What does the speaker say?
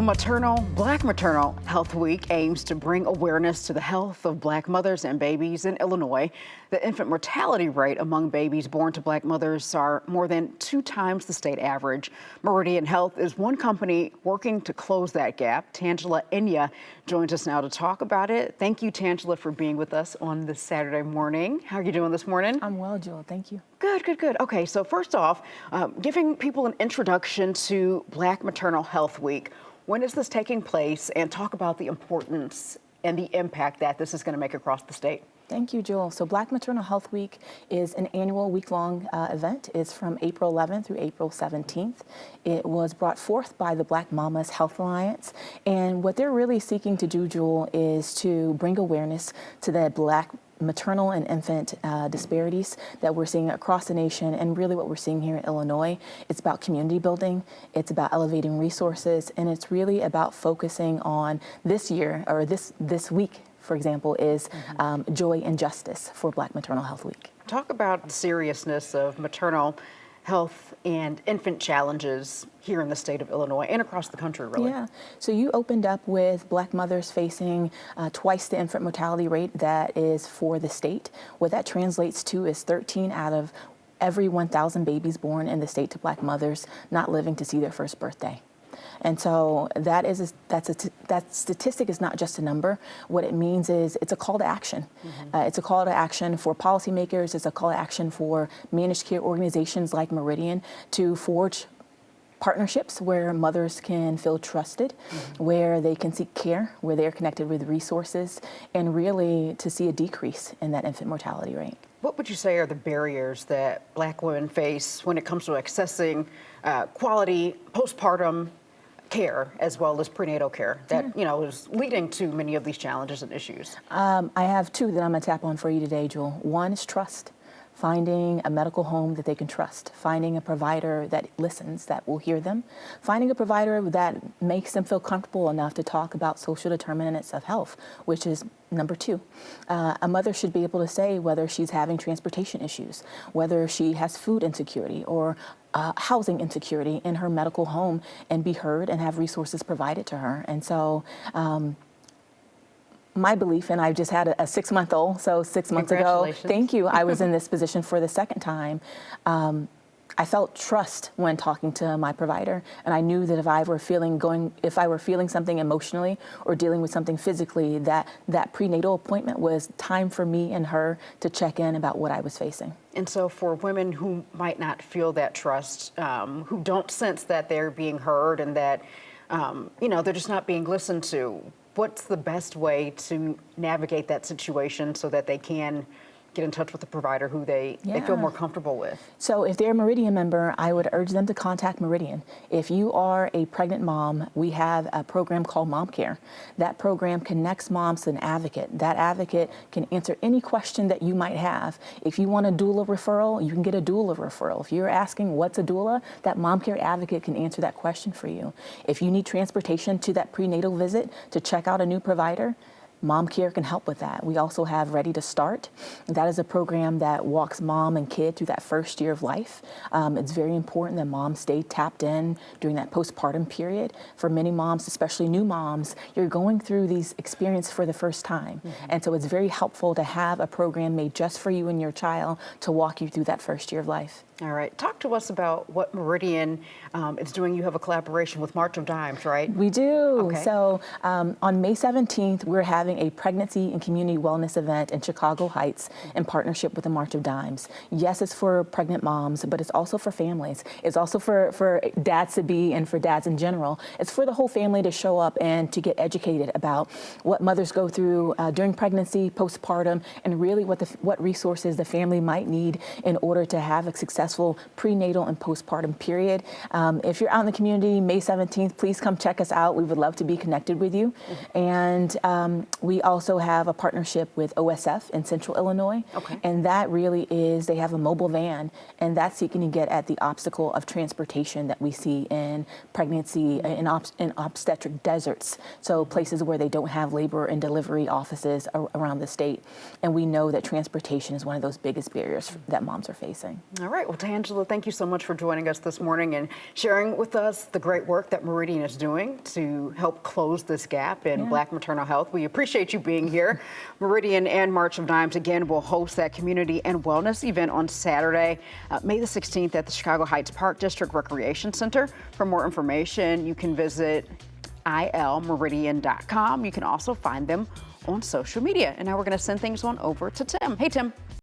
Black Maternal Health Week aims to bring awareness to the health of Black mothers and babies in Illinois. The infant mortality rate among babies born to Black mothers are more than 2 times the state average. Meridian Health is one company working to close that gap. Tangela Enya joins us now to talk about it. Thank you, Tangela, for being with us on this Saturday morning. How are you doing this morning? I'm well, Jewel. Thank you. Good, good, good. Okay, so first off, giving people an introduction to Black Maternal Health Week. When is this taking place? And talk about the importance and the impact that this is going to make across the state. Thank you, Jewel. So Black Maternal Health Week is an annual week-long event. It's from April 11th through April 17th. It was brought forth by the Black Mamas Health Alliance. And what they're really seeking to do, Jewel, is to bring awareness to the Black maternal and infant disparities that we're seeing across the nation, and really what we're seeing here in Illinois. It's about community building, it's about elevating resources, and it's really about focusing on this year, or this week, for example, is Joy and Justice for Black Maternal Health Week. Talk about the seriousness of maternal health and infant challenges here in the state of Illinois and across the country, really. Yeah, so you opened up with Black mothers facing twice the infant mortality rate that is for the state. What that translates to is 13 out of every 1,000 babies born in the state to Black mothers not living to see their first birthday. And so that statistic is not just a number. What it means is it's a call to action. It's a call to action for policymakers. It's a call to action for managed care organizations like Meridian to forge partnerships where mothers can feel trusted, where they can seek care, where they're connected with resources, and really to see a decrease in that infant mortality rate. What would you say are the barriers that Black women face when it comes to accessing quality postpartum care as well as prenatal care that is leading to many of these challenges and issues? I have 2 that I'm going to tap on for you today, Jewel. One is trust. Finding a medical home that they can trust, finding a provider that listens, that will hear them, finding a provider that makes them feel comfortable enough to talk about social determinants of health, which is number 2. A mother should be able to say whether she's having transportation issues, whether she has food insecurity or housing insecurity in her medical home, and be heard and have resources provided to her. And so my belief, and I've just had a 6-month-old, so 6 months ago, thank you, I was in this position for the second time. I felt trust when talking to my provider, and I knew that if I were feeling something emotionally or dealing with something physically, that prenatal appointment was time for me and her to check in about what I was facing. And so for women who might not feel that trust, who don't sense that they're being heard and that they're just not being listened to, what's the best way to navigate that situation so that they can get in touch with a provider who they feel more comfortable with? So if they're a Meridian member, I would urge them to contact Meridian. If you are a pregnant mom, we have a program called Mom Care. That program connects moms to an advocate. That advocate can answer any question that you might have. If you want a doula referral, you can get a doula referral. If you're asking what's a doula, that Mom Care advocate can answer that question for you. If you need transportation to that prenatal visit to check out a new provider, Mom Care can help with that. We also have Ready to Start. That is a program that walks mom and kid through that first year of life. It's very important that moms stay tapped in during that postpartum period. For many moms, especially new moms, you're going through these experiences for the first time. And so it's very helpful to have a program made just for you and your child to walk you through that first year of life. All right. Talk to us about what Meridian is doing. You have a collaboration with March of Dimes, right? We do. Okay. So on May 17th, we're having a pregnancy and community wellness event in Chicago Heights in partnership with the March of Dimes. Yes, it's for pregnant moms, but it's also for families. It's also for dads-to-be and for dads in general. It's for the whole family to show up and to get educated about what mothers go through during pregnancy, postpartum, and really what resources the family might need in order to have a successful prenatal and postpartum period. If you're out in the community, May 17th, please come check us out. We would love to be connected with you. And we also have a partnership with OSF in Central Illinois. Okay. And that really is, they have a mobile van, and that's seeking to get at the obstacle of transportation that we see in pregnancy, in obstetric deserts. So places where they don't have labor and delivery offices around the state. And we know that transportation is one of those biggest barriers that moms are facing. All right. Well, Well, Tangela, thank you so much for joining us this morning and sharing with us the great work that Meridian is doing to help close this gap in Black maternal health. We appreciate you being here. Meridian and March of Dimes, again, will host that community and wellness event on Saturday, May the 16th at the Chicago Heights Park District Recreation Center. For more information, you can visit ilmeridian.com. You can also find them on social media. And now we're going to send things on over to Tim. Hey, Tim.